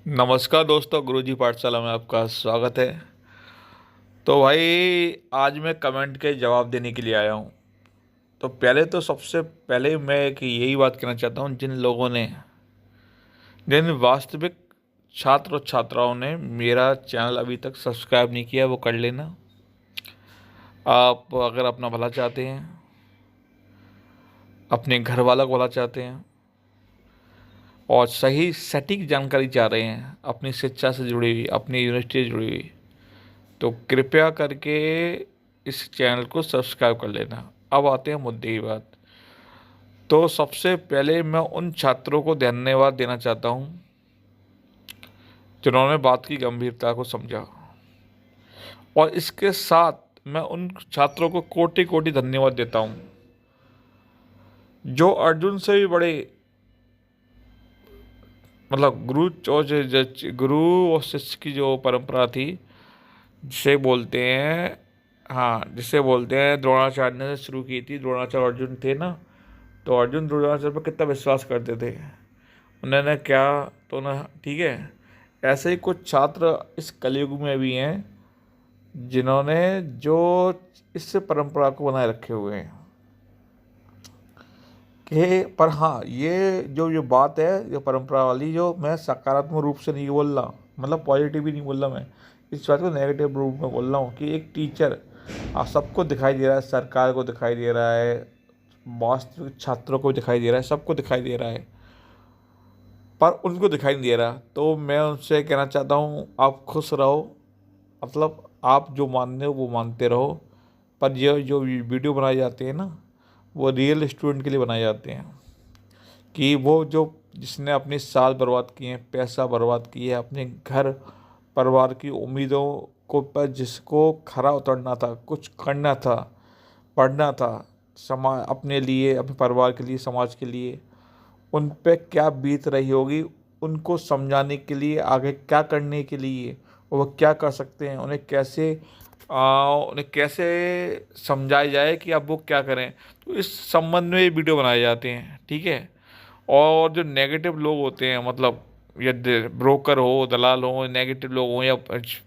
नमस्कार दोस्तों, गुरुजी पाठशाला में आपका स्वागत है। तो भाई आज मैं कमेंट के जवाब देने के लिए आया हूँ। तो पहले तो सबसे पहले मैं एक यही बात कहना चाहता हूँ, जिन वास्तविक छात्र और छात्राओं ने मेरा चैनल अभी तक सब्सक्राइब नहीं किया वो कर लेना। आप अगर अपना भला चाहते हैं, अपने घर वालों को भला चाहते हैं और सही सटीक जानकारी चाह रहे हैं अपनी शिक्षा से जुड़ी हुई, अपनी यूनिवर्सिटी से जुड़ी हुई, तो कृपया करके इस चैनल को सब्सक्राइब कर लेना। अब आते हैं मुद्दे की बात। तो सबसे पहले मैं उन छात्रों को धन्यवाद देना चाहता हूं जिन्होंने बात की गंभीरता को समझा, और इसके साथ मैं उन छात्रों को कोटि कोटि धन्यवाद देता हूं जो अर्जुन से भी बड़े, मतलब गुरु और शिष्य की जो परंपरा थी, जिसे बोलते हैं, हाँ, जिसे बोलते हैं द्रोणाचार्य ने शुरू की थी। द्रोणाचार्य अर्जुन थे ना, तो अर्जुन द्रोणाचार्य पर कितना विश्वास करते थे, उन्होंने क्या, तो ना, ठीक है। ऐसे ही कुछ छात्र इस कलयुग में भी हैं जिन्होंने जो इस परंपरा को बनाए रखे हुए हैं कि, पर हाँ, ये बात है, जो परंपरा वाली, जो मैं सकारात्मक रूप से नहीं बोल रहा, मतलब पॉजिटिव भी नहीं बोल रहा, मैं इस बात को नेगेटिव रूप में बोल रहा हूँ कि एक टीचर, सबको दिखाई दे रहा है, सरकार को दिखाई दे रहा है, वास्तविक छात्रों को दिखाई दे रहा है, सबको दिखाई दे रहा है, पर उनको दिखाई नहीं दे रहा। तो मैं उनसे कहना चाहता हूँ, आप खुश रहो, मतलब आप जो मानते हो वो मानते रहो, पर ये जो वीडियो बनाए जाते हैं ना, वो रियल स्टूडेंट के लिए बनाए जाते हैं कि वो जो, जिसने अपने साल बर्बाद किए हैं, पैसा बर्बाद किया है, अपने घर परिवार की उम्मीदों को पर जिसको खरा उतरना था, कुछ करना था, पढ़ना था, समाज, अपने लिए, अपने परिवार के लिए, समाज के लिए, उन पे क्या बीत रही होगी, उनको समझाने के लिए, आगे क्या करने के लिए वो क्या कर सकते हैं, उन्हें कैसे समझाया जाए कि अब वो क्या करें। तो इस संबंध में ये वीडियो बनाए जाते हैं, ठीक है। और जो नेगेटिव लोग होते हैं, मतलब या ब्रोकर हो, दलाल हो, नेगेटिव लोग हों या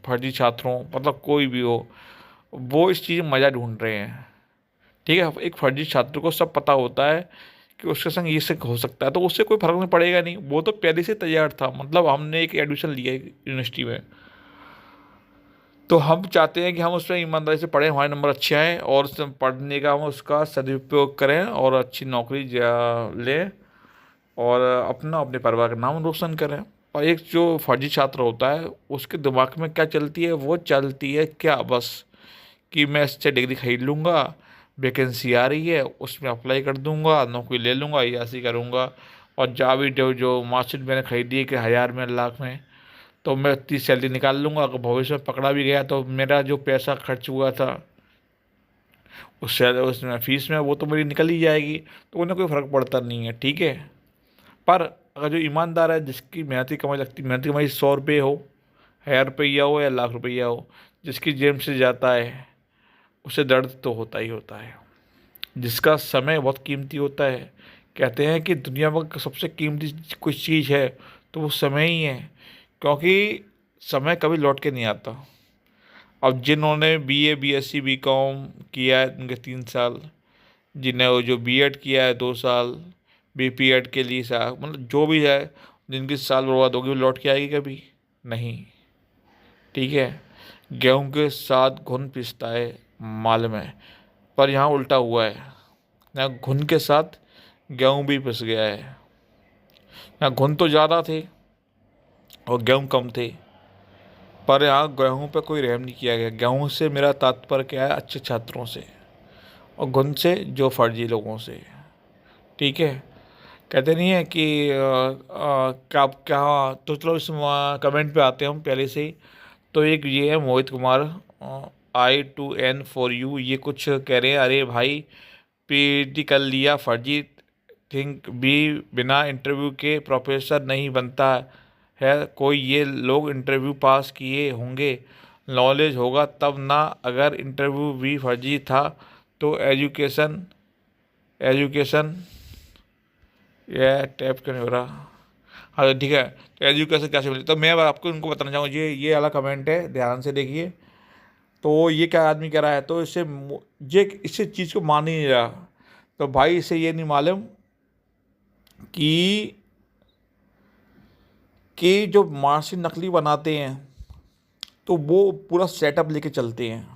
फर्जी छात्र हों, मतलब कोई भी हो, वो इस चीज़ में मज़ा ढूंढ रहे हैं, ठीक है। एक फर्जी छात्र को सब पता होता है कि उसके संग ये से हो सकता है, तो उससे कोई फर्क नहीं पड़ेगा, नहीं, वो तो पहले से तैयार था, मतलब हमने एक एडमिशन लिया है यूनिवर्सिटी में, तो हम चाहते हैं कि हम उसमें ईमानदारी से पढ़ें, हमारे नंबर अच्छे आए और उसमें पढ़ने का हम उसका सदुपयोग करें और अच्छी नौकरी लें और अपने परिवार का नाम रोशन करें। और एक जो फर्जी छात्र होता है, उसके दिमाग में क्या चलती है, वो चलती है क्या, बस कि मैं इससे डिग्री खरीद लूँगा, वैकेंसी आ रही है उसमें अप्लाई कर दूंगा, नौकरी ले लूँगा, या ऐसे ही करूँगा। और जा भी जो जो मार्कशीट मैंने खरीदी है कि 1000 में, लाख में, तो मैं इतनी सैलरी निकाल लूँगा। अगर भविष्य में पकड़ा भी गया तो मेरा जो पैसा खर्च हुआ था उसमें फीस में, वो तो मेरी निकल ही जाएगी, तो उन्हें कोई फ़र्क पड़ता नहीं है, ठीक है। पर अगर जो ईमानदार है, जिसकी मेहनती कमाई 100 रुपये हो, 1000 रुपया हो या लाख रुपया हो, जिसकी जेब से जाता है, उसे दर्द तो होता ही होता है। जिसका समय बहुत कीमती होता है, कहते हैं कि दुनिया में सबसे कीमती कुछ चीज़ है तो वो समय ही है, क्योंकि समय कभी लौट के नहीं आता। अब जिन्होंने बीए, बीएससी, बीकॉम किया है उनके 3 साल, जिन्हें वो जो बीएड किया है 2 साल, बीपीएड के लिए साल, मतलब जो भी है, जिनकी साल बर्बाद होगी वो लौट के आएगी कभी नहीं, ठीक है। गेहूं के साथ घुन पिसता है माल में, पर यहाँ उल्टा हुआ है, यहाँ घुन के साथ गेहूं भी पिस गया है। यहाँ घुन तो ज़्यादा थे और गेहूं कम थे, पर यहाँ गेहूं पे कोई रहम नहीं किया गया। गेहूं से मेरा तात्पर्य क्या है, अच्छे छात्रों से, और घुन से जो फर्जी लोगों से, ठीक है। कहते नहीं है कि क्या क्या, तो चलो इस कमेंट पे आते हैं हम पहले से ही। तो एक ये है मोहित कुमार, I2N4U, ये कुछ कह रहे हैं, अरे भाई पीएचडी कर लिया, फर्जी थिंक भी बिना इंटरव्यू के प्रोफेसर नहीं बनता है कोई, ये लोग इंटरव्यू पास किए होंगे, नॉलेज होगा तब ना, अगर इंटरव्यू भी फर्जी था तो एजुकेशन, ये टैप क्यों नहीं हो रहा, हाँ ठीक है, तो एजुकेशन कैसे मिले, तो मैं आपको उनको बताना चाहूँगा, ये वाला कमेंट है, ध्यान से देखिए। तो ये क्या आदमी कह रहा है, तो ये इस चीज़ को मान ही नहीं रहा। तो भाई इसे ये नहीं मालूम कि जो मार्कशीट नकली बनाते हैं तो वो पूरा सेटअप लेके चलते हैं।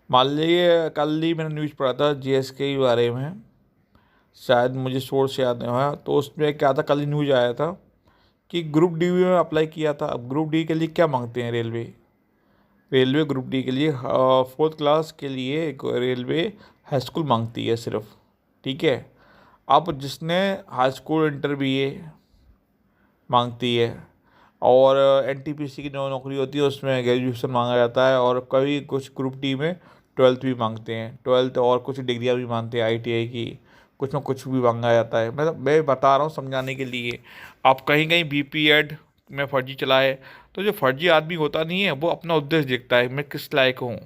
मान लीजिए कल ही मैंने न्यूज़ पढ़ा था जीएसके के बारे में, शायद मुझे सोर्स याद नहीं हुआ, तो उसमें क्या था, कल ही न्यूज़ आया था कि ग्रुप डी में अप्लाई किया था। अब ग्रुप डी के लिए क्या मांगते हैं रेलवे ग्रुप डी के लिए 4th क्लास के लिए रेलवे हाई स्कूल मांगती है सिर्फ। ठीक है, अब जिसने हाई स्कूल इंटर BA मांगती है, और NTPC की जो नौकरी होती है उसमें ग्रेजुएशन मांगा जाता है, और कभी कुछ ग्रुप डी में 12th भी मांगते हैं, 12th और कुछ डिग्रियाँ भी मांगते हैं ITI की, कुछ ना कुछ भी मांगा जाता है। मतलब मैं बता रहा हूँ समझाने के लिए। आप कहीं कहीं BPED में फर्जी चला है, तो जो फर्जी आदमी होता नहीं है वो अपना उद्देश्य देखता है, मैं किस लायक हूँ।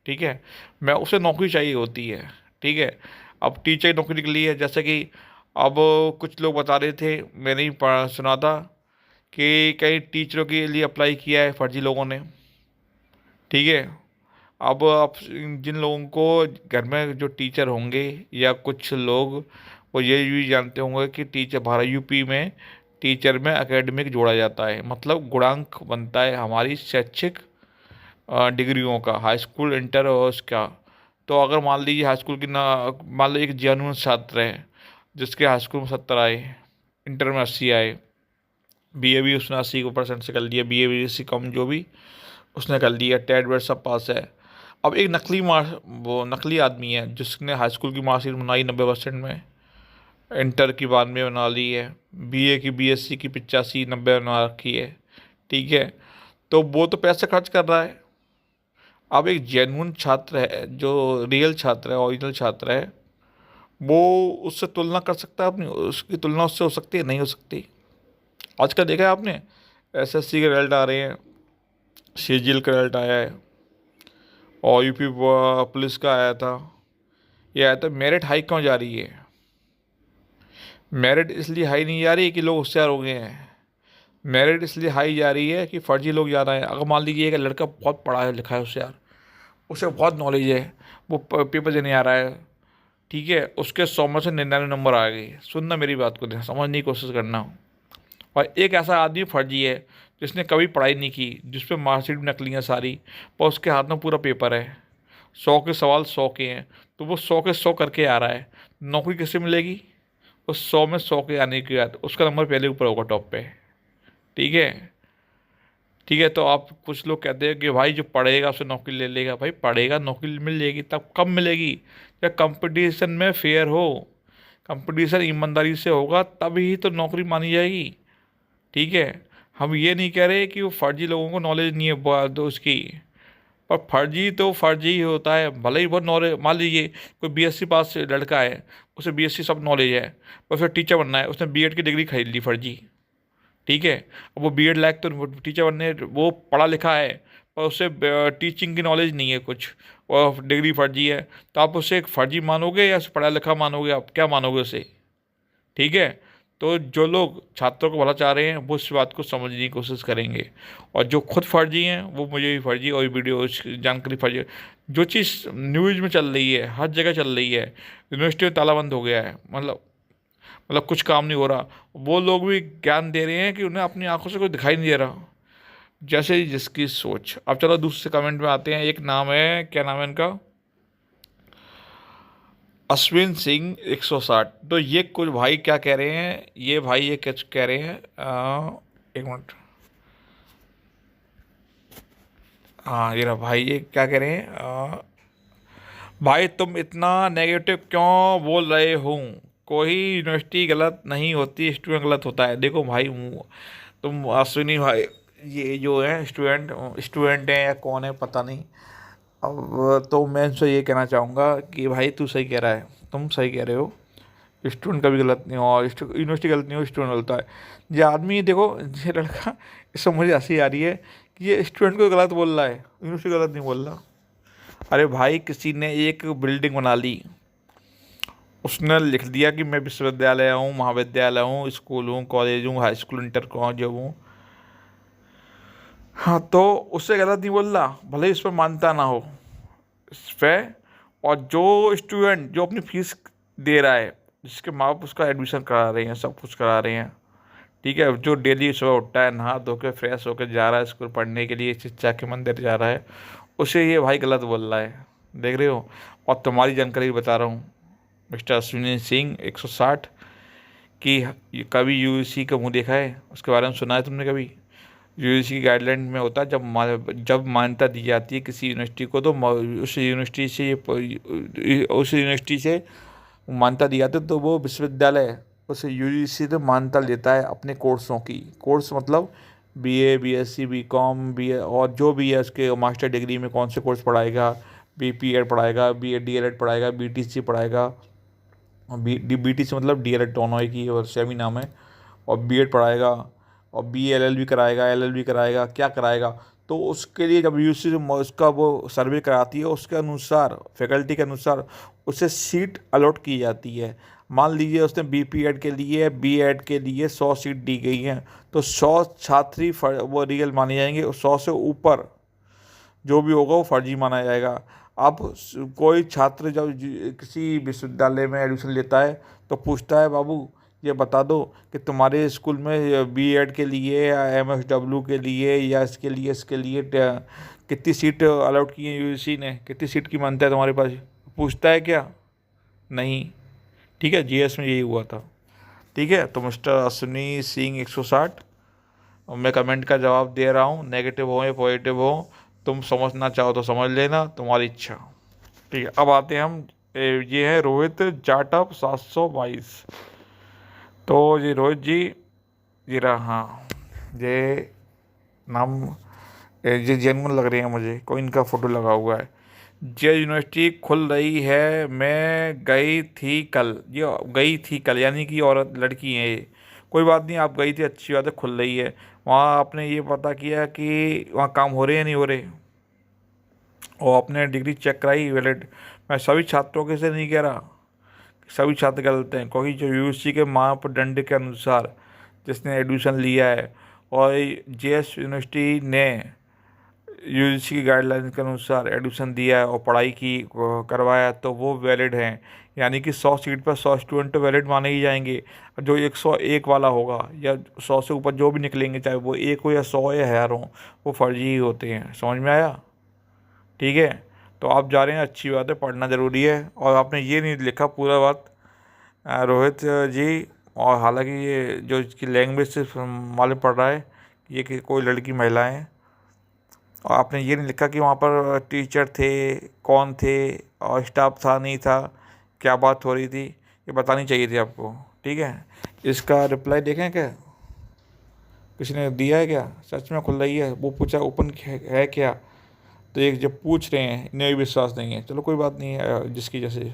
ठीक है, मैं उसे नौकरी चाहिए होती है। ठीक है, अब टीचर की नौकरी के लिए जैसे कि अब कुछ लोग बता रहे थे, मैंने ही सुना था कि कई टीचरों के लिए अप्लाई किया है फर्जी लोगों ने। ठीक है, अब आप जिन लोगों को घर में जो टीचर होंगे या कुछ लोग वो ये भी जानते होंगे कि टीचर भारत यूपी में टीचर में एकेडमिक जोड़ा जाता है, मतलब गुणांक बनता है हमारी शैक्षिक डिग्रियों का, हाई स्कूल इंटर और उसका। तो अगर मान लीजिए हाई स्कूल की ना, मान लो एक जेन्युइन छात्र है जिसके हाई स्कूल में 70 आए, इंटर में 80 आए, BA भी उसने 80% से कर लिया, BA से कम जो भी उसने कर लिया, टेट वेट सब पास है। अब एक वो नकली आदमी है जिसने हाई स्कूल की मार्कशीट बनाई 90% में, इंटर की 92 बना ली है, BA की BSc की 85-90 बना रखी है। ठीक है, तो वो तो पैसे खर्च कर रहा है। अब एक जेन्युइन छात्र है, जो रियल छात्र है, ओरिजिनल छात्र है, वो उससे तुलना कर सकता है अपनी, उसकी तुलना उससे हो सकती है, नहीं हो सकती। आजकल देखा है आपने, SSC के रिजल्ट आ रहे हैं, CGL का रिजल्ट आया है, और यूपी पुलिस का आया था। ये आया था, मेरिट हाई क्यों जा रही है? मेरिट इसलिए हाई नहीं जा रही है कि लोग होशियार हो गए हैं, मेरिट इसलिए हाई जा रही है कि फर्जी लोग ज़्यादा हैं। अगर मान लीजिए कि लड़का बहुत पढ़ा है लिखा है होशियार, उसे बहुत नॉलेज है, वो पेपर देने आ रहा है, ठीक है, उसके 100 में से 99 नंबर आ गए, सुनना मेरी बात को, समझने की कोशिश करना। और एक ऐसा आदमी फर्जी है जिसने कभी पढ़ाई नहीं की, जिस पे मार्कशीट भी नकली है सारी, पर उसके हाथ में पूरा पेपर है, 100 के सवाल 100 के हैं, तो वो 100 के 100 करके आ रहा है। नौकरी किससे मिलेगी? उस 100 में 100 के आने के बाद उसका नंबर पहले ऊपर होगा टॉप पे। ठीक है, ठीक है, तो आप कुछ लोग कहते हैं कि भाई जो पढ़ेगा उसे नौकरी ले लेगा। भाई पढ़ेगा, नौकरी मिल जाएगी, तब कब मिलेगी? जब कंपटीशन में फेयर हो, कंपटीशन ईमानदारी से होगा, तभी तो नौकरी मानी जाएगी। ठीक है, हम ये नहीं कह रहे कि वो फर्जी लोगों को नॉलेज नहीं है तो उसकी, पर फर्जी तो फर्जी ही होता है। भले ही बहुत नॉलेज, मान लीजिए कोई BSc पास लड़का है, उसे BSc सब नॉलेज है, पर फिर टीचर बनना है, उसने B.Ed की डिग्री खरीद ली फर्जी। ठीक है, अब वो B.Ed लायक तो टीचर बनने, वो पढ़ा लिखा है, पर उससे टीचिंग की नॉलेज नहीं है कुछ, और डिग्री फर्जी है, तो आप उसे एक फर्जी मानोगे या उसे पढ़ा लिखा मानोगे? आप क्या मानोगे उसे? ठीक है, तो जो लोग छात्रों को भला चाह रहे हैं वो इस बात को समझने की कोशिश करेंगे, और जो खुद फर्जी हैं वो मुझे भी फर्जी और वीडियो जानकारी फर्जी, जो चीज़ न्यूज़ में चल रही है, हर जगह चल रही है, यूनिवर्सिटी में ताला बंद हो गया है, मतलब कुछ काम नहीं हो रहा, वो लोग भी ज्ञान दे रहे हैं कि उन्हें अपनी आंखों से कुछ दिखाई नहीं दे रहा, जैसे जिसकी सोच। अब चलो दूसरे कमेंट में आते हैं। एक नाम है, क्या नाम है इनका, अश्विन सिंह 160। तो ये कुछ भाई क्या कह रहे हैं, ये भाई ये क्या कह रहे हैं, एक मिनट, हाँ ये रहा भाई, ये क्या कह रहे हैं, भाई तुम इतना नेगेटिव क्यों बोल रहे हो? कोई यूनिवर्सिटी गलत नहीं होती, स्टूडेंट गलत होता है। देखो भाई, तुम अश्विनी भाई, ये जो है स्टूडेंट हैं या कौन है पता नहीं। अब तो मैं उनसे ये कहना चाहूँगा कि भाई तू सही कह रहा है, तुम सही कह रहे हो, स्टूडेंट का भी गलत नहीं हो, और यूनिवर्सिटी गलत नहीं हो, स्टूडेंट गलत है। ये आदमी देखो, ये लड़का, इससे मुझे हंसी आ रही है कि ये स्टूडेंट को गलत बोल रहा है, यूनिवर्सिटी गलत नहीं बोल रहा। अरे भाई, किसी ने एक बिल्डिंग बना ली, उसने लिख दिया कि मैं विश्वविद्यालय हूँ, महाविद्यालय हूँ, स्कूल हूँ, कॉलेज हूँ, हाई स्कूल, इंटर कॉलेज हूँ। हाँ, तो उससे गलत नहीं बोल रहा, भले ही इस पर मानता ना हो इस पे। और जो स्टूडेंट जो अपनी फीस दे रहा है, जिसके माँ बाप उसका एडमिशन करा रहे हैं, सब कुछ करा रहे हैं, ठीक है, जो डेली सुबह उठता है, नहा धो के फ्रेश होकर जा रहा है स्कूल पढ़ने के लिए, शिक्षा के मंदिर जा रहा है, उसे ये भाई गलत बोल रहा है। देख रहे हो। और तुम्हारी जानकारी बता रहा हूँ, मिस्टर अश्विनी सिंह 160 की, कभी यूजीसी का मुंह देखा है, उसके बारे में सुना है तुमने कभी? यूजीसी की गाइडलाइन में होता है, जब मान्यता दी जाती है किसी यूनिवर्सिटी को, तो उस यूनिवर्सिटी से मान्यता दी जाती है, तो वो विश्वविद्यालय उस यूजीसी से मान्यता लेता है अपने कोर्सों की। कोर्स मतलब बीए, बीएससी, बीकॉम, बीए, और जो भी है उसके मास्टर डिग्री में कौन से कोर्स पढ़ाएगा, बीपीएड पढ़ाएगा, बीए डीएलएड पढ़ाएगा, बीटीसी पढ़ाएगा, बीटीसी मतलब डीएलएड दोनों एक ही और सेम ही नाम है, और बीएड पढ़ाएगा, और बीएलएलबी कराएगा, एलएलबी कराएगा, क्या कराएगा। तो उसके लिए जब यूसी उसका वो सर्वे कराती है, उसके अनुसार फैकल्टी के अनुसार उसे सीट अलॉट की जाती है। मान लीजिए उसने बीपीएड के लिए, बीएड के लिए 100 सीट दी गई हैं, तो 100 छात्र ही वो रियल माने जाएंगे, 100 से ऊपर जो भी होगा वो फर्जी माना जाएगा। अब कोई छात्र जब किसी विश्वविद्यालय में एडमिशन लेता है, तो पूछता है, बाबू ये बता दो कि तुम्हारे स्कूल में बीएड के लिए या एमएसडब्ल्यू के लिए या इसके लिए कितनी सीट अलाउट की है यूजीसी ने, कितनी सीट की मानता है तुम्हारे पास? पूछता है क्या? नहीं। ठीक है, जीएस में यही हुआ था। ठीक है, तो मिस्टर अश्विनी सिंह 160, और मैं कमेंट का जवाब दे रहा हूँ, नेगेटिव हो या पॉजिटिव हो, तुम समझना चाहो तो समझ लेना, तुम्हारी इच्छा। ठीक है, अब आते हैं हम, ये है रोहित जाटव 722। तो ये रोहित जी, ये रहा, हाँ, ये नाम, ये जेनुइन लग रहे हैं मुझे, कोई इनका फ़ोटो लगा हुआ है। जे यूनिवर्सिटी खुल रही है, मैं गई थी कल, ये गई थी कल यानी कि औरत लड़की है ये। कोई बात नहीं, आप गई थी, अच्छी बात है, खुल रही है। वहाँ आपने ये पता किया कि वहाँ काम हो रहे हैं नहीं हो रहे, और अपने डिग्री चेक कराई वैलिड। मैं सभी छात्रों के से नहीं कह रहा, सभी छात्र गलत हैं, क्योंकि जो यूजीसी के मापदंड के अनुसार जिसने एडमिशन लिया है, और जेएस यूनिवर्सिटी ने यूजीसी की गाइडलाइन के अनुसार एडमिशन दिया है और पढ़ाई की करवाया, तो वो वैलिड हैं। यानी कि 100 सीट पर 100 स्टूडेंट तो वैलिड माने ही जाएंगे। जो 101 वाला होगा या 100 से ऊपर जो भी निकलेंगे, चाहे वो 1 हो या 100 या 1000 हो, वो फर्जी ही होते हैं। समझ में आया? ठीक है, तो आप जा रहे हैं, अच्छी बात है, पढ़ना ज़रूरी है। और आपने ये नहीं लिखा पूरा बात, रोहित जी, और हालांकि ये जो इसकी लैंग्वेज से मालूम पड़ रहा है ये कि कोई लड़की महिला है। और आपने ये नहीं लिखा कि वहाँ पर टीचर थे, कौन थे, और स्टाफ था नहीं था, क्या बात हो रही थी, ये बतानी चाहिए थी आपको। ठीक है, इसका रिप्लाई देखें क्या, किसी ने दिया है क्या? सच में खुल रही है, वो पूछा ओपन है क्या, तो ये जब पूछ रहे हैं इन्हें भी विश्वास नहीं है। चलो कोई बात नहीं है, जिसकी जैसे।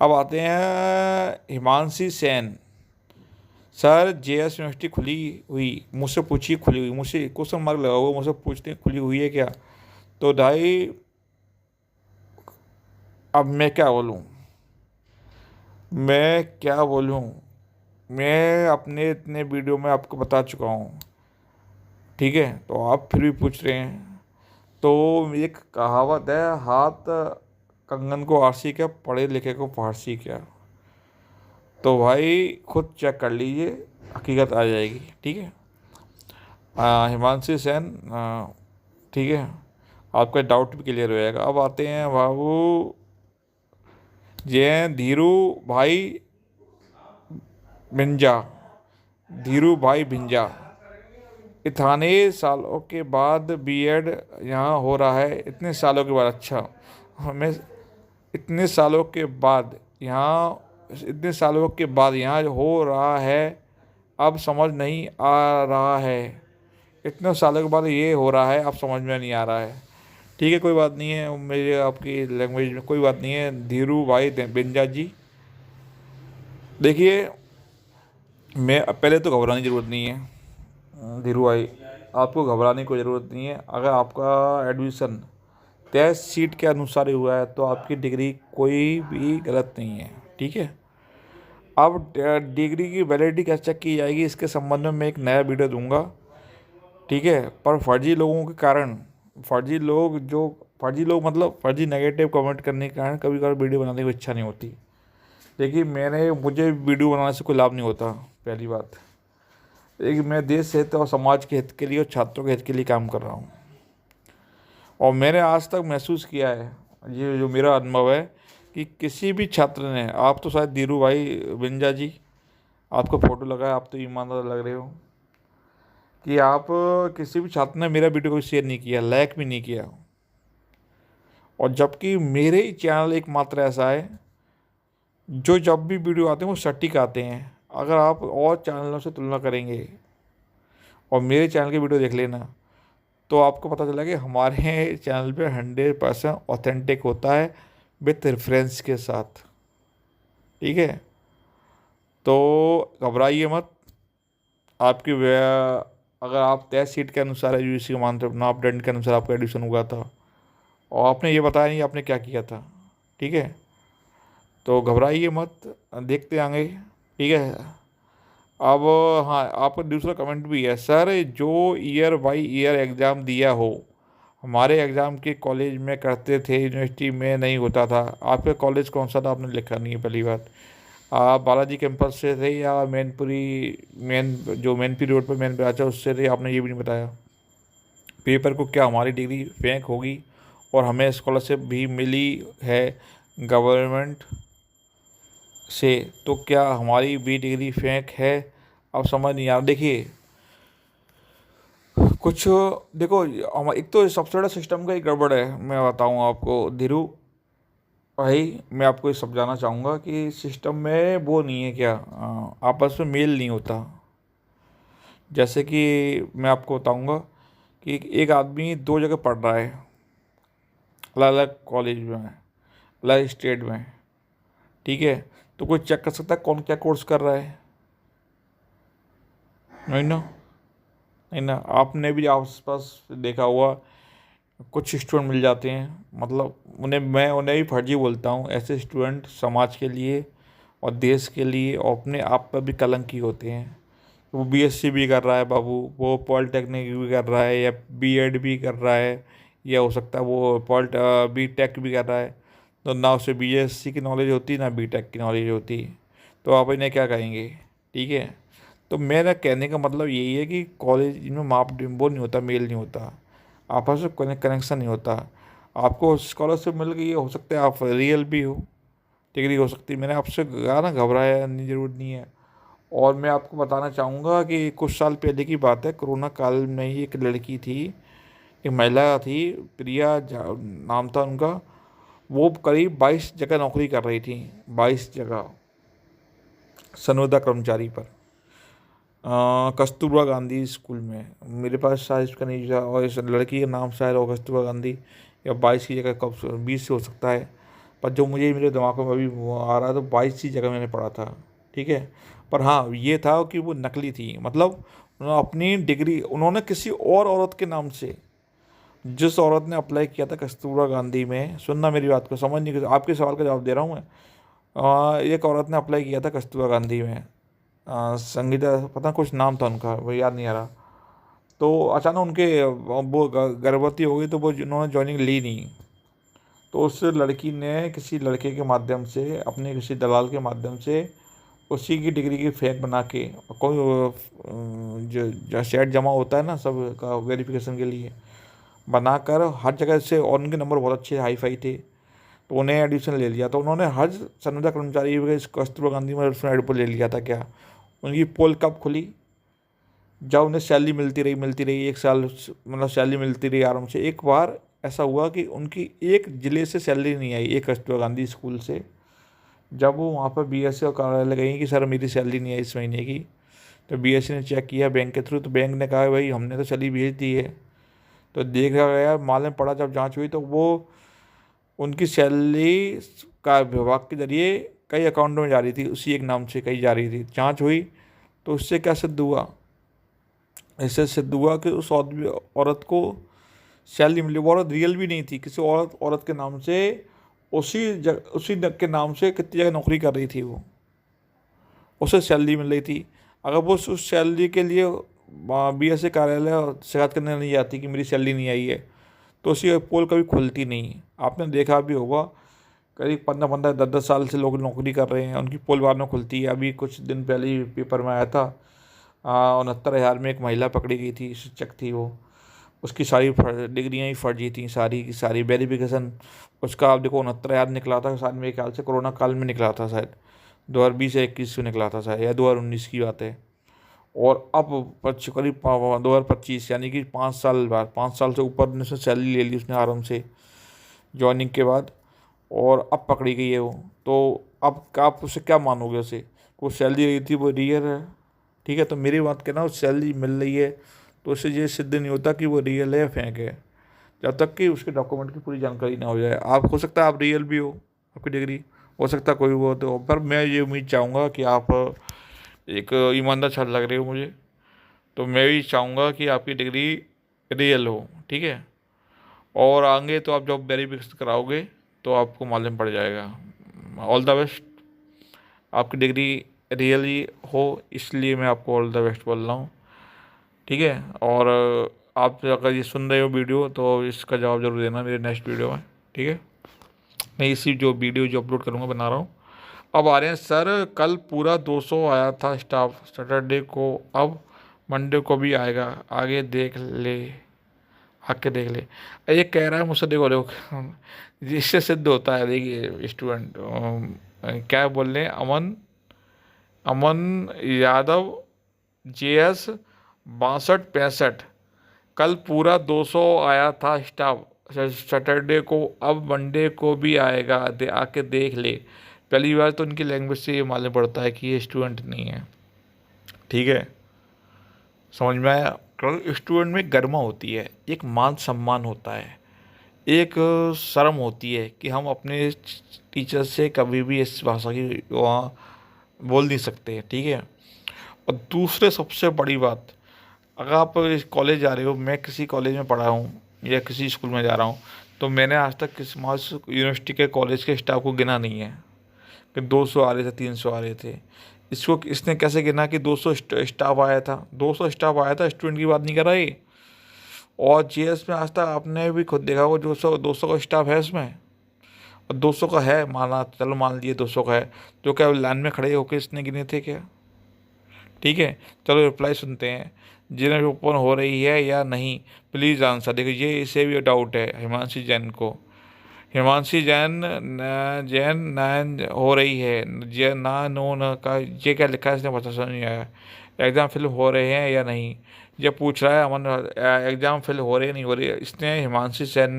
अब आते हैं Himanshi Sen. Sir, JS university खुली हुई, मुझसे पूछिए खुली हुई, मुझसे क्वेश्चन मार्क लगा हुआ, मुझसे पूछते हैं खुली हुई है क्या? तो भाई अब मैं क्या बोलूँ, मैं क्या बोलूँ, मैं अपने इतने वीडियो में आपको बता चुका हूँ। ठीक है, तो आप फिर भी पूछ रहे हैं। तो एक कहावत है, हाथ कंगन को आरसी क्या, पढ़े लिखे को फारसी क्या। तो भाई खुद चेक कर लीजिए, हकीकत आ जाएगी। ठीक है, हिमांशु सेन, ठीक है, आपका डाउट भी क्लियर हो जाएगा। अब आते हैं बाबू, ये हैं धीरू भाई भिंजा, धीरू भाई भिंजा। इतने सालों के बाद बीएड यहाँ हो रहा है, इतने सालों के बाद, अच्छा, हमें इतने सालों के बाद यहाँ, इतने सालों के बाद यहाँ हो रहा है, अब समझ नहीं आ रहा है। इतने सालों के बाद ये हो रहा है, अब समझ में नहीं आ रहा है। ठीक है, कोई बात नहीं है, मेरे आपकी लैंग्वेज में कोई बात नहीं है। धीरू भाई बिंजा जी, देखिए, मैं पहले तो घबराने की ज़रूरत नहीं है धीरू भाई, आपको घबराने की कोई ज़रूरत नहीं है। अगर आपका एडमिशन तय सीट के अनुसार ही हुआ है, तो आपकी डिग्री कोई भी गलत नहीं है। ठीक है, अब डिग्री की वैलिडिटी कैसे चेक की जाएगी, इसके संबंध में मैं एक नया वीडियो दूंगा, ठीक है। पर फर्जी लोगों के कारण, फर्जी लोग मतलब फर्जी नेगेटिव कमेंट करने के कारण कभी कभार वीडियो बनाने की इच्छा नहीं होती। देखिए मुझे वीडियो बनाने से कोई लाभ नहीं होता, पहली बात। एक मैं देश हित और समाज के हित के लिए और छात्रों के हित के लिए काम कर रहा हूँ। और मैंने आज तक महसूस किया है, ये जो मेरा अनुभव है, कि किसी भी छात्र ने, आप तो शायद धीरू भाई बिंजा जी, आपका फ़ोटो लगा है, आप तो ईमानदार लग रहे हो, कि आप किसी भी छात्र ने मेरा वीडियो को शेयर नहीं किया, लाइक भी नहीं किया। और जबकि मेरे ही चैनल एकमात्र ऐसा है जो जब भी वीडियो आते हैं वो सटीक आते हैं। अगर आप और चैनलों से तुलना करेंगे और मेरे चैनल की वीडियो देख लेना, तो आपको पता चला कि हमारे चैनल पे 100% ऑथेंटिक होता है, विथ रेफरेंस के साथ, ठीक है। तो घबराइए मत। आपकी अगर आप तय सीट के अनुसार यूजीसी के मापदंड के अनुसार आपका एडमिशन हुआ था और आपने ये बताया नहीं आपने क्या किया था, ठीक है, तो घबराइए मत, देखते आएंगे, ठीक है। अब हाँ, आपका दूसरा कमेंट भी है, सर जो ईयर बाई ईयर एग्ज़ाम दिया हो, हमारे एग्ज़ाम के कॉलेज में करते थे, यूनिवर्सिटी में नहीं होता था। आपका कॉलेज कौन सा था आपने लिखा नहीं है, पहली बात। आप बालाजी कैंपस से थे या मैनपुरी रोड पर मैन ब्रांच है उससे थे, आपने ये भी नहीं बताया। पेपर को क्या हमारी डिग्री फेंक होगी और हमें स्कॉलरशिप भी मिली है गवर्नमेंट से, तो क्या हमारी भी डिग्री फेंक है? अब समझ नहीं आ रहा। देखिए कुछ, देखो एक तो सबसे बड़ा सिस्टम का ही गड़बड़ है, मैं बताऊँ आपको धीरू भाई, मैं आपको ये समझाना चाहूँगा कि सिस्टम में वो नहीं है क्या, आपस में मेल नहीं होता। जैसे कि मैं आपको बताऊँगा कि एक आदमी दो जगह पढ़ रहा है, अलग अलग कॉलेज में, अलग स्टेट में, ठीक है, तो कोई चेक कर सकता है कौन क्या कोर्स कर रहा है? नहीं ना, नहीं ना। आपने भी आस पास देखा हुआ, कुछ स्टूडेंट मिल जाते हैं, मतलब मैं उन्हें भी फर्जी बोलता हूँ, ऐसे स्टूडेंट समाज के लिए और देश के लिए और अपने आप पर भी कलंकी होते हैं। वो बीएससी भी कर रहा है बाबू, वो पॉलिटेक्निक भी कर रहा है या बीएड भी कर रहा है, या हो सकता है वो बीटेक भी कर रहा है, तो ना उसे बीएससी की नॉलेज होती ना बीटेक की नॉलेज होती, तो आप इन्हें क्या कहेंगे, ठीक है। तो मेरा कहने का मतलब यही है कि कॉलेज में वो नहीं होता, मेल नहीं होता, आपस में कनेक्शन नहीं होता। आपको स्कॉलरशिप मिल गई है, हो सकता है आप रियल भी हो, डिग्री हो सकती है। मैंने आपसे कहा ना, घबराया नहीं, ज़रूरत नहीं है। और मैं आपको बताना चाहूँगा कि कुछ साल पहले की बात है, कोरोना काल में ही एक लड़की थी, एक महिला थी, नाम था उनका, वो करीब 22 जगह नौकरी कर रही थी, 22 जगह संविदा कर्मचारी पर, कस्तूरबा गांधी स्कूल में। मेरे पास शायद इसका नहीं था, और इस लड़की का नाम शायद हो कस्तूरबा गांधी, या 22 की जगह कब 20 से हो सकता है, पर जो मुझे मेरे दिमाग में अभी वो आ रहा है तो 22 की जगह मैंने पढ़ा था, ठीक है। पर हाँ ये था कि वो नकली थी, मतलब उन्होंने अपनी डिग्री उन्होंने किसी और औरत के नाम से, जिस औरत ने अप्लाई किया था कस्तूरबा गांधी में, सुनना मेरी बात को, समझ नहीं, आपके सवाल का जवाब दे रहा हूँ मैं। एक औरत ने अप्लाई किया था कस्तूरबा गांधी में, संगीता पता कुछ नाम था उनका, वो याद नहीं आ रहा। तो अचानक उनके वो गर्भवती हो गई, तो वो उन्होंने ज्वाइनिंग ली नहीं। तो उस लड़की ने किसी लड़के के माध्यम से, अपने किसी दलाल के माध्यम से, उसी की डिग्री की फेक बना के, कोई जो सेट जमा होता है ना सब का वेरिफिकेशन के लिए, बनाकर हर जगह से, और उनके नंबर बहुत अच्छे हाई फाई थे, तो उन्हें एडमिशन ले लिया। तो उन्होंने हर संविदा कर्मचारी कस्तूरबा गांधी में एडमिशन ले लिया था क्या। उनकी पोल कब खुली, जब उन्हें सैलरी मिलती रही 1 साल, मतलब सैलरी मिलती रही आराम से। एक बार ऐसा हुआ कि उनकी एक ज़िले से सैलरी नहीं आई, एक कस्तूरबा गांधी स्कूल से। जब वो वहाँ पर बीएससी और कार्यालय गई कि सर मेरी सैलरी नहीं आई इस महीने की, तो बीएससी ने चेक किया बैंक के थ्रू, तो बैंक ने कहा भाई हमने तो सैलरी भेज दी है। तो देखा गया, मालूम पड़ा जब जांच हुई, तो वो उनकी सैलरी का विभाग के जरिए कई अकाउंटों में जा रही थी, उसी एक नाम से कई जा रही थी। जांच हुई तो उससे क्या सिद्ध हुआ, इससे सिद्ध हुआ कि उस औरत को सैलरी मिली, वो औरत रियल भी नहीं थी, किसी औरत के नाम से, उसी के नाम से कितनी जगह नौकरी कर रही थी वो। उसे सैलरी मिल रही थी। अगर वो उस सैलरी के लिए BSA कार्यालय शिकायत करने नहीं जाती कि मेरी सैलरी नहीं आई है, तो उसकी पोल कभी खुलती नहीं। आपने देखा भी होगा, करीब 15-15 10-10 साल से लोग नौकरी कर रहे हैं, उनकी पोल बाद में खुलती है। अभी कुछ दिन पहले ही पेपर में आया था, 69,000 में एक महिला पकड़ी गई थी, शिक्षक थी वो। उसकी सारी डिग्रियाँ ही फर्जी थी, सारी की सारी वेरिफिकेशन। उसका आप देखो 69,000 निकला था शायद, मेरे ख्याल से कोरोना काल में निकला था शायद, 2020 या 21 में निकला था शायद, या 2019 की बात है। और अब करीब 2025, यानी कि 5 साल बाद, 5 साल से ऊपर ने उसने सैलरी ले ली उसने आराम से जॉइनिंग के बाद, और अब पकड़ी गई है वो। तो अब आप उसे क्या मानोगे? उसे वो सैलरी रही थी वो रियल है, ठीक है। तो मेरी बात कहना, वो सैलरी मिल रही है तो उससे ये सिद्ध नहीं होता कि वो रियल है या फेंक है, जब तक कि उसके डॉक्यूमेंट की पूरी जानकारी ना हो जाए। आप हो सकता है आप रियल भी हो, आपकी डिग्री हो सकता है कोई वो, तो पर मैं ये उम्मीद चाहूँगा कि आप एक ईमानदार छात्र लग रहे हो मुझे, तो मैं भी चाहूँगा कि आपकी डिग्री रियल हो, ठीक है। और आगे तो आप जब वेरिफिकेशन कराओगे तो आपको मालूम पड़ जाएगा। ऑल द बेस्ट, आपकी डिग्री रियली हो, इसलिए मैं आपको ऑल द बेस्ट बोल रहा हूँ, ठीक है। और आप अगर ये सुन रहे हो वीडियो, तो इसका जवाब जरूर देना मेरे नेक्स्ट वीडियो में, ठीक है। मैं इसी जो वीडियो जो अपलोड करूँगा बना रहा हूँ। अब आ रहे हैं सर, कल पूरा 200 आया था स्टाफ सैटरडे को, अब मंडे को भी आएगा, आगे देख ले, आके देख ले। ये कह रहा है मुझसे, देखो देखो इससे सिद्ध होता है। देखिए स्टूडेंट क्या बोल रहे हैं, अमन अमन यादव JS 6265, कल पूरा 200 आया था स्टाफ सैटरडे को, अब मंडे को भी आएगा, आके देख ले। पहली बार तो उनकी लैंग्वेज से ये मालूम पड़ता है कि ये स्टूडेंट नहीं है, ठीक है। समझ में आया? क्योंकि स्टूडेंट में गर्मा होती है, एक मान सम्मान होता है, एक शर्म होती है कि हम अपने टीचर से कभी भी इस भाषा की वहाँ बोल नहीं सकते, ठीक है। और दूसरे सबसे बड़ी बात, अगर आप इस कॉलेज जा रहे हो, मैं किसी कॉलेज में पढ़ा हूँ या किसी स्कूल में जा रहा हूँ, तो मैंने आज तक किसी यूनिवर्सिटी के कॉलेज के स्टाफ को गिना नहीं है कि 200 आ रहे थे, 300 आ रहे थे। इसने कैसे गिना कि 200 स्टाफ आया था? 200 स्टाफ आया था, स्टूडेंट की बात नहीं कर रहा ये। और GS में आज तक आपने भी खुद देखा होगा, 200 का स्टाफ है इसमें, और 200 का है, माना चलो मान लिए 200 का है, तो क्या लाइन में खड़े होकर इसने गिने थे क्या? ठीक है, चलो रिप्लाई सुनते हैं। जिन्हें ओपन हो रही है या नहीं, प्लीज़ आंसर। देखिए ये इसे भी डाउट है हिमांशी जैन को। हिमांशी जैन नैन हो रही है, जे ना नो न का ये क्या लिखा है इसने पता समझ नहीं आया। एग्ज़ाम फिल हो रहे हैं या नहीं, ये पूछ रहा है अमन। एग्ज़ाम फिल हो रहे नहीं हो रही, इसने हिमांशी जैन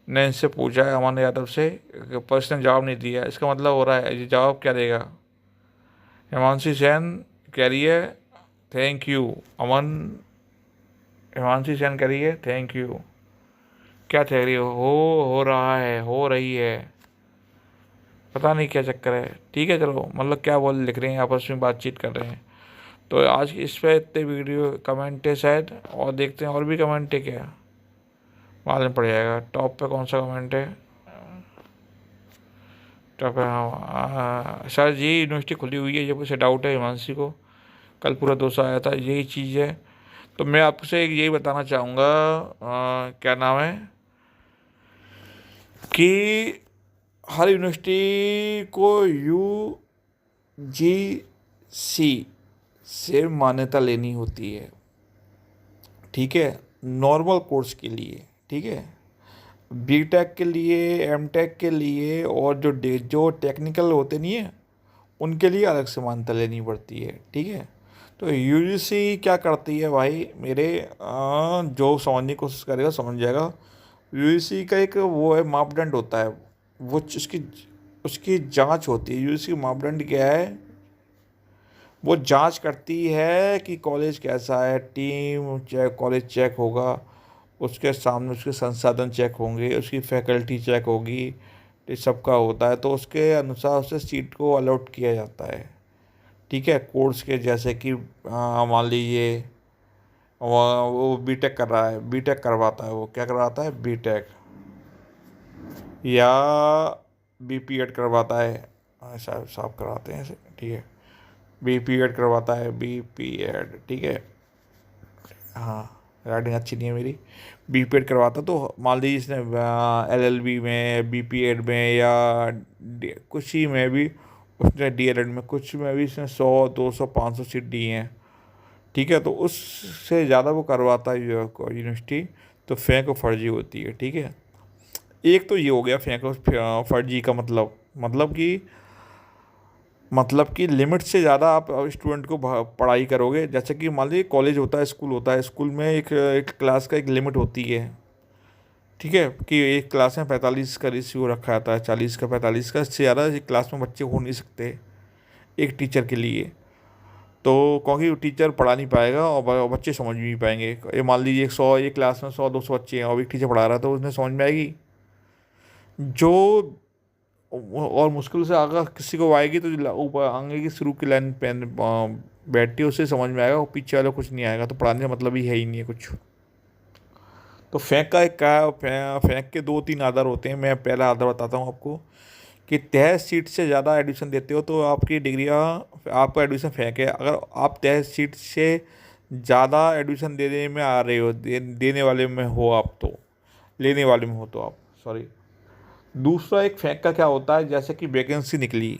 ने इनसे पूछा है अमन यादव से, पर इसने जवाब नहीं दिया। इसका मतलब हो रहा है ये जवाब क्या देगा? हिमांशी जैन कह रही है थैंक यू अमन, हिमांशी जैन कह रही है थैंक यू। क्या कह रही हो रहा है, हो रही है, पता नहीं क्या चक्कर है, ठीक है। चलो मतलब क्या बोल लिख रहे हैं, आपस में बातचीत कर रहे हैं। तो आज इस पे इतने वीडियो कमेंट है शायद, और देखते हैं और भी कमेंट है क्या, मालूम पड़ जाएगा। टॉप पे कौन सा कमेंट है? टॉप पे हाँ, शायद ये यूनिवर्सिटी खुली हुई है, जब उसे डाउट है हिमांशी को, कल पूरा 200 आया था, यही चीज़ है। तो मैं आपसे यही बताना चाहूँगा, क्या नाम है, कि हर यूनिवर्सिटी को UGC से मान्यता लेनी होती है, ठीक है, नॉर्मल कोर्स के लिए, ठीक है। BTech के लिए, MTech के लिए, और जो टेक्निकल होते नहीं है उनके लिए अलग से मान्यता लेनी पड़ती है, ठीक है। तो UGC क्या करती है भाई मेरे, जो समझने की कोशिश करेगा समझ जाएगा। UGC का एक वो है, मापदंड होता है, वो उसकी उसकी जांच होती है। UGC की मापदंड क्या है? वो जांच करती है कि कॉलेज कैसा है, टीम चेक, कॉलेज चेक होगा, उसके सामने उसके संसाधन चेक होंगे, उसकी फैकल्टी चेक होगी, ये सबका होता है। तो उसके अनुसार उसे सीट को अलॉट किया जाता है, ठीक है। कोर्स के जैसे कि मान लीजिए वो BTech कर रहा है, BTech करवाता है, वो क्या करवाता है, BTech, या BPEd करवाता है, ऐसा सब करवाते हैं ऐसे, ठीक है। BPEd करवाता है, BPEd, ठीक है। हाँ, राइटिंग अच्छी नहीं है मेरी। BPEd करवाता तो मान लीजिए इसने LLB में, BPEd में या कुछ ही में भी, उसने DLED में कुछ में भी इसने 100 200 500 सीट दी हैं, ठीक है। तो उससे ज़्यादा वो करवाता है यूनिवर्सिटी, तो फेंक फर्जी होती है, ठीक है। एक तो ये हो गया फेंक फर्जी का मतलब कि लिमिट से ज़्यादा आप स्टूडेंट को पढ़ाई करोगे। जैसे कि मान लीजिए कॉलेज होता है, स्कूल होता है, स्कूल में एक क्लास का एक लिमिट होती है, ठीक है, कि एक क्लास में 45 का रेशियो रखा जाता है, 40 का 45 का, इससे ज़्यादा एक क्लास में बच्चे हो नहीं सकते एक टीचर के लिए। तो क्योंकि वो टीचर पढ़ा नहीं पाएगा और बच्चे समझ भी नहीं पाएंगे। ये मान लीजिए 100, एक क्लास में 100 200 बच्चे हैं और एक टीचर पढ़ा रहा है, तो उसने समझ में आएगी जो, और मुश्किल से अगर किसी को आएगी तो जो ऊपर आगे की शुरू की लाइन पेन बैठती है उससे समझ में आएगा, और पीछे वाला कुछ नहीं आएगा, तो पढ़ाने का मतलब ही है ही नहीं है कुछ। तो फेंक का एक का फेंक के दो तीन आधार होते हैं। मैं पहला आधार बताता हूँ आपको, कि तय सीट से ज़्यादा एडमिशन देते हो तो आपकी डिग्रियाँ, आपका एडमिशन फेंक है। अगर आप तय सीट से ज़्यादा एडमिशन देने में आ रहे हो, देने वाले में हो आप, तो लेने वाले में हो तो आप, सॉरी। दूसरा एक फेंक का क्या होता है, जैसे कि वैकेंसी निकली,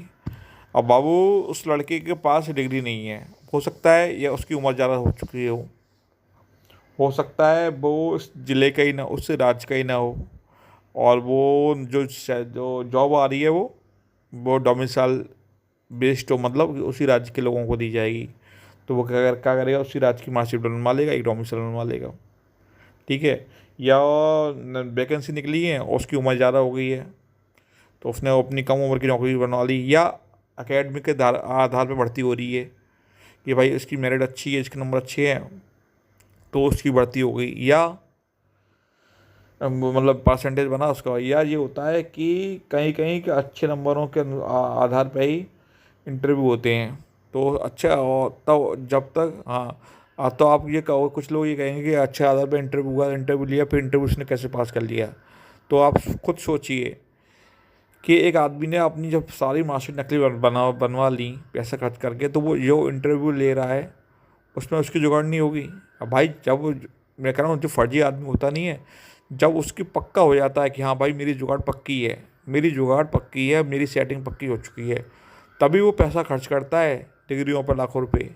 अब बाबू उस लड़के के पास डिग्री नहीं है, हो सकता है या उसकी उम्र ज़्यादा हो चुकी हो सकता है वो उस ज़िले का ही ना, उस राज्य का ही ना हो, और वो जो जॉब आ रही है वो डोमिसाइल बेस्ड हो, मतलब उसी राज्य के लोगों को दी जाएगी। तो वो क्या करेगा, उसी राज्य की मार्कशीट बनवा लेगा, एक डोमिसाइल बनवा लेगा, ठीक है। या वैकेंसी निकली है और उसकी उम्र ज़्यादा हो गई है, तो उसने अपनी कम उम्र की नौकरी बनवा ली, या अकेडमिक के आधार पर भर्ती हो रही है कि भाई इसकी मेरिट अच्छी है, इसके नंबर अच्छे हैं, तो उसकी भर्ती हो गई, या मतलब परसेंटेज बना उसका। या ये होता है कि कहीं कहीं के अच्छे नंबरों के आधार पर ही इंटरव्यू होते हैं, तो अच्छा, और तब जब तक, हाँ, तो आप ये कहो, कुछ लोग ये कहेंगे कि अच्छे आधार पर इंटरव्यू हुआ, इंटरव्यू लिया, फिर इंटरव्यू उसने कैसे पास कर लिया। तो आप खुद सोचिए कि एक आदमी ने अपनी जब सारी मार्कशीट नकली बनवा ली पैसा खर्च करके, तो वो जो इंटरव्यू ले रहा है उसमें उसकी जुगाड़ नहीं होगी। अब भाई जब मैं कह रहा हूँ, जो फर्जी आदमी होता नहीं है, जब उसकी पक्का हो जाता है कि हाँ भाई मेरी जुगाड़ पक्की है, मेरी जुगाड़ पक्की है, मेरी सेटिंग पक्की हो चुकी है, तभी वो पैसा खर्च करता है डिग्रियों पर लाखों रुपए।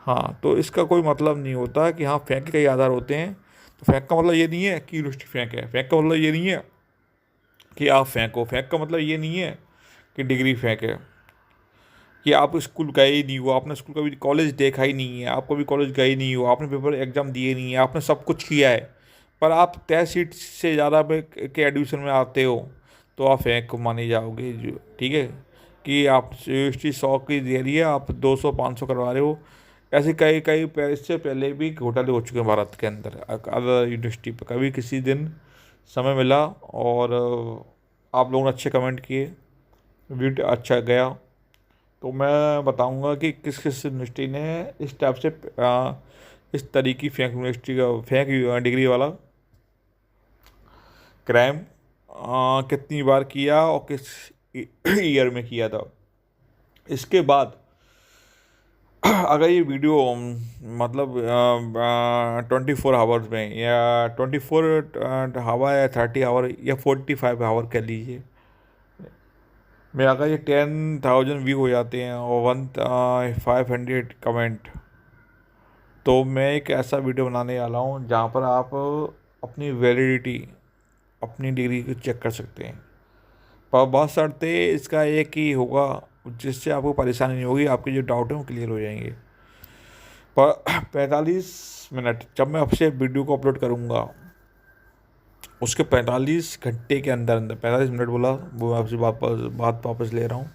हाँ, तो इसका कोई मतलब नहीं होता कि हाँ फेंक के कई आधार होते हैं। तो फेंक का मतलब ये नहीं है कि यूनिवर्सिटी फेंक है, फेंक का मतलब ये नहीं है कि आप फेंको, फेंक का मतलब ये नहीं है कि डिग्री फेंक है, कि आप स्कूल गए ही नहीं हो, आपने स्कूल कभी कॉलेज देखा ही नहीं है, आप कभी कॉलेज गए नहीं हो, आपने पेपर एग्ज़ाम दिए नहीं है, आपने सब कुछ किया है, पर आप तय सीट से ज़्यादा के एडमिशन में आते हो, तो आप फेंक माने जाओगे, जो ठीक है, कि आप यूनिवर्सिटी 100 की दे रही है, आप 200 500 करवा रहे हो। ऐसे कई कई इससे पहले भी घोटाले हो चुके हैं भारत के अंदर अदर यूनिवर्सिटी पर। कभी किसी दिन समय मिला और आप लोगों ने अच्छे कमेंट किए, वीडियो अच्छा गया, तो मैं बताऊंगा कि किस किस यूनिवर्सिटी ने इस टाइप से इस तरीके फेक यूनिवर्सिटी का फेक डिग्री वाला क्राइम कितनी बार किया और किस ईयर में किया था। इसके बाद अगर ये वीडियो मतलब 24 आवर्स में, या 24 आवर, या 30 आवर, या 45 आवर कह लीजिए में, अगर ये 10,000 व्यू हो जाते हैं और 1,500 कमेंट, तो मैं एक ऐसा वीडियो बनाने वाला हूँ जहाँ पर आप अपनी वैलिडिटी, अपनी डिग्री को चेक कर सकते हैं। पर बहुत शर्तें इसका एक ही होगा, जिससे आपको परेशानी नहीं होगी, आपके जो डाउट हैं वो क्लियर हो जाएंगे। पर 45 मिनट जब मैं आपसे वीडियो को अपलोड करूँगा, उसके 45 घंटे के अंदर अंदर, 45 मिनट बोला वो मैं आपसे बात वापस ले रहा हूँ,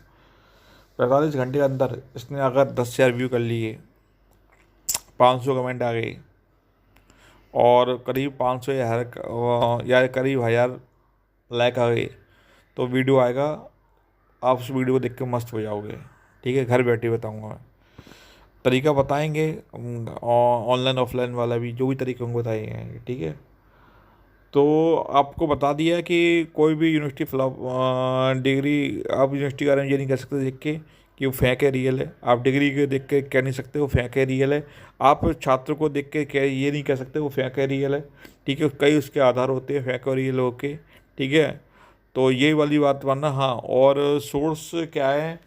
45 घंटे के अंदर इसने अगर 10,000 व्यू कर लिए, 500 कमेंट आ गए, और करीब 500 या करीब 1,000 लाइक आ गए, तो वीडियो आएगा, आप उस वीडियो को देख के मस्त हो जाओगे, ठीक है। घर बैठे बताऊंगा मैं, तरीका बताएंगे, ऑनलाइन ऑफलाइन वाला भी, जो भी तरीके होंगे बताएंगे, ठीक है। तो आपको बता दिया कि कोई भी यूनिवर्सिटी फ्लॉप डिग्री, आप यूनिवर्सिटी के बारे में ये नहीं कह सकते देख के कि वो फेक है रियल है। आप डिग्री के देख के कह नहीं सकते वो फेक है रियल है। आप छात्र को देख के कह ये नहीं कह सकते वो फेक है रियल है। ठीक है, कई उसके आधार होते हैं फेक और रियल होके। ठीक है, तो ये वाली बात मानना। हाँ, और सोर्स क्या है,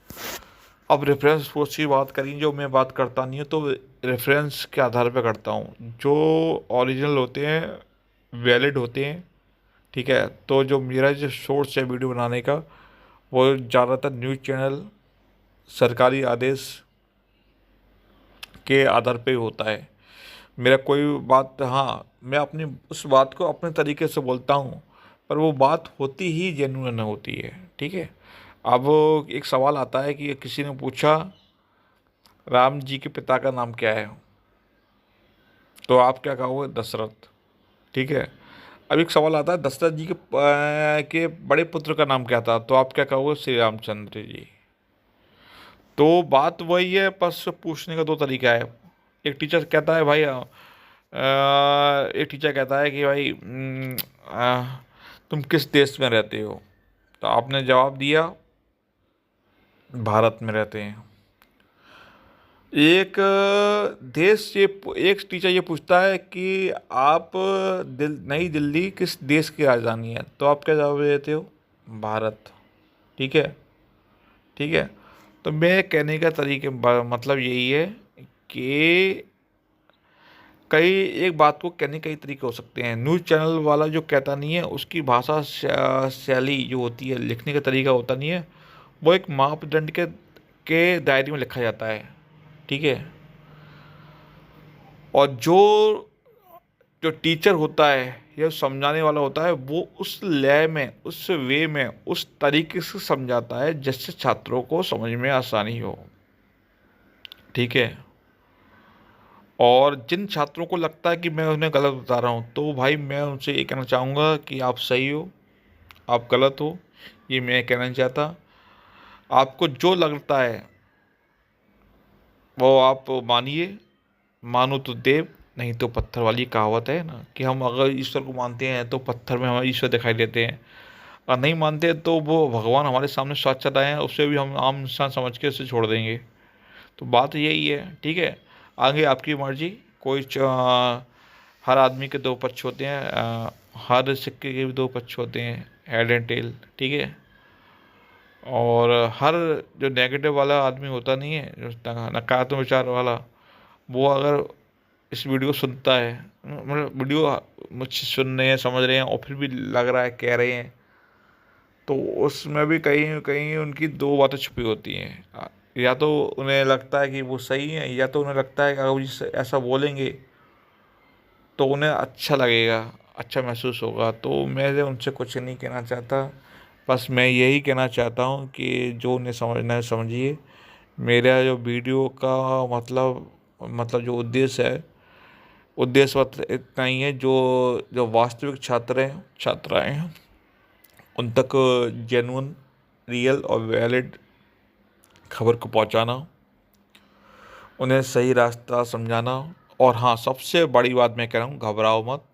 अब रेफरेंस सोर्स की बात करें, जो मैं बात करता नहीं हूँ तो रेफरेंस के आधार पर करता हूँ। जो ओरिजिनल होते हैं वैलिड होते हैं। ठीक है, तो जो मेरा जो सोर्स है वीडियो बनाने का, वो ज़्यादातर न्यूज़ चैनल, सरकारी आदेश के आधार पे होता है। मेरा कोई बात, हाँ, मैं अपनी उस बात को अपने तरीके से बोलता हूँ, पर वो बात होती ही जेन्युइन होती है। ठीक है, अब एक सवाल आता है कि किसी ने पूछा राम जी के पिता का नाम क्या है, तो आप क्या कहोगे? दशरथ। ठीक है, अब एक सवाल आता है दशरथ जी के बड़े पुत्र का नाम क्या था, तो आप क्या कहोगे? श्री रामचंद्र जी। तो बात वही है, बस पूछने का दो तरीका है। एक टीचर कहता है भाई एक टीचर कहता है कि भाई तुम किस देश में रहते हो, तो आपने जवाब दिया भारत में रहते हैं। एक देश ये एक टीचर ये पूछता है कि आप नई दिल्ली किस देश की राजधानी है, तो आप क्या जवाब देते हो? भारत। ठीक है, ठीक है। तो मैं कहने का तरीके मतलब यही है कि कई एक बात को कहने कई तरीके हो सकते हैं। न्यूज़ चैनल वाला जो कहता नहीं है, उसकी भाषा शैली जो होती है, लिखने का तरीका होता नहीं है, वो एक मापदंड के दायरे में लिखा जाता है। ठीक है, और जो जो टीचर होता है या समझाने वाला होता है, वो उस लय में, उस वे में, उस तरीके से समझाता है जिससे छात्रों को समझ में आसानी हो। ठीक है, और जिन छात्रों को लगता है कि मैं उन्हें गलत बता रहा हूँ, तो भाई मैं उनसे ये कहना चाहूँगा कि आप सही हो, आप गलत हो, ये मैं कहना नहीं चाहता। आपको जो लगता है वो आप मानिए, मानो तो देव, नहीं तो पत्थर वाली कहावत है ना, कि हम अगर ईश्वर को मानते हैं तो पत्थर में हमारे ईश्वर दिखाई देते हैं, और नहीं मानते तो वो भगवान हमारे सामने साक्षात आए हैं, उससे भी हम आम इंसान समझ के उसे छोड़ देंगे। तो बात यही है। ठीक है, आगे आपकी मर्जी। कोई हर आदमी के दो पक्ष होते हैं, हर सिक्के के भी दो पक्ष होते हैं, हेड एंड टेल। ठीक है, और हर जो नेगेटिव वाला आदमी होता नहीं है, जो नकारात्मक विचार वाला, वो अगर इस वीडियो को सुनता है, मतलब वीडियो मुझसे सुन रहे हैं, समझ रहे हैं, और फिर भी लग रहा है, कह रहे हैं, तो उसमें भी कहीं कहीं उनकी दो बातें छुपी होती हैं। या तो उन्हें लगता है कि वो सही है, या तो उन्हें लगता है कि अगर वो ऐसा बोलेंगे तो उन्हें अच्छा लगेगा, अच्छा महसूस होगा। तो मैं उनसे कुछ नहीं कहना चाहता, बस मैं यही कहना चाहता हूँ कि जो उन्हें समझना है समझिए। मेरा जो वीडियो का मतलब जो उद्देश्य है, उद्देश्य इतना ही है, जो जो वास्तविक छात्र हैं, छात्राएं हैं, उन तक जेन्युइन, रियल और वैलिड खबर को पहुंचाना, उन्हें सही रास्ता समझाना। और हाँ, सबसे बड़ी बात मैं कह रहा हूँ, घबराओ मत।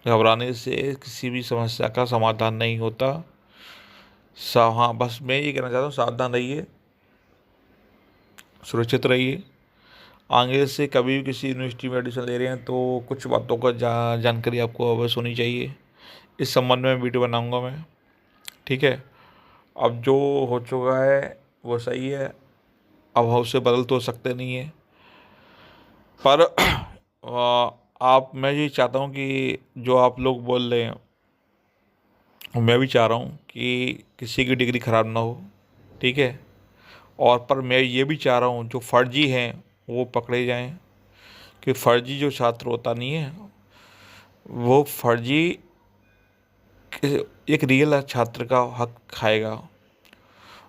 घबराने से किसी भी समस्या का समाधान नहीं होता। हाँ, बस मैं ये कहना चाहता हूँ, सावधान रहिए, सुरक्षित रहिए। आगे से कभी भी किसी यूनिवर्सिटी में एडमिशन ले रहे हैं तो कुछ बातों का जानकारी आपको अवश्य होनी चाहिए। इस संबंध में वीडियो बनाऊंगा मैं। ठीक है, अब जो हो चुका है वो सही है, अब हम उसे बदल तो सकते नहीं है, पर आप, मैं ये चाहता हूँ कि जो आप लोग बोल रहे हैं, मैं भी चाह रहा हूँ कि किसी की डिग्री ख़राब ना हो। ठीक है, और पर मैं ये भी चाह रहा हूँ जो फर्जी हैं वो पकड़े जाएं, कि फर्जी जो छात्र होता नहीं है, वो फर्जी एक रियल छात्र का हक खाएगा।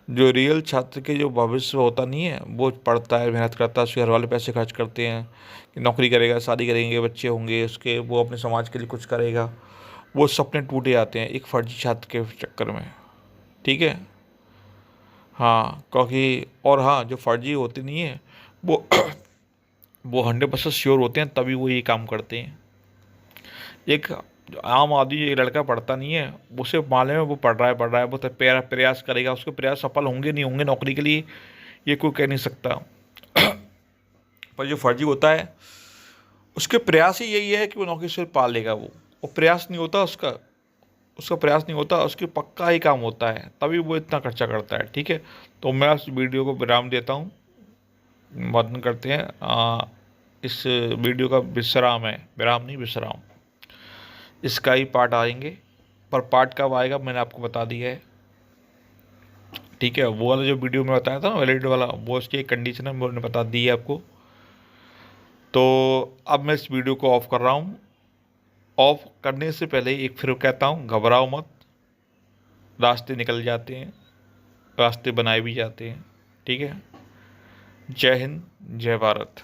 जो रियल छात्र के जो भविष्य होता नहीं है, वो पढ़ता है, मेहनत करता है, उसके घर वाले पैसे खर्च करते हैं कि नौकरी करेगा, शादी करेंगे, बच्चे होंगे उसके, वो अपने समाज के लिए कुछ करेगा, वो सपने टूटे जाते हैं एक फर्जी छात्र के चक्कर में। ठीक है, हाँ, क्योंकि और हाँ, जो फर्जी होते नहीं है वो वो 100% श्योर होते हैं, तभी वो ये काम करते हैं। एक जो आम आदमी, एक लड़का पढ़ता नहीं है, उसे मालूम है वो पढ़ रहा है, वो तो प्रयास करेगा, उसके प्रयास सफल होंगे नहीं होंगे नौकरी के लिए, ये कोई कह नहीं सकता। पर जो फर्जी होता है उसके प्रयास ही यही है कि वो नौकरी से पा लेगा, वो प्रयास नहीं होता उसका, उसका प्रयास नहीं होता, उसकी पक्का ही काम होता है, तभी वो इतना खर्चा करता है। ठीक है, तो मैं इस वीडियो को विराम देता हूँ, बंद करते हैं। इस वीडियो का विश्राम है, विराम नहीं विश्राम, इसका ही पार्ट आएंगे, पर पार्ट कब आएगा मैंने आपको बता दिया है। ठीक है, वो वाला जो वीडियो में बताया था ना वैलिड वाला, वो उसकी एक कंडीशन है, मैंने बता दी है आपको। तो अब मैं इस वीडियो को ऑफ कर रहा हूँ। ऑफ करने से पहले एक फिर कहता हूँ, घबराओ मत, रास्ते निकल जाते हैं, रास्ते बनाए भी जाते हैं। ठीक है, जय हिंद, जय भारत।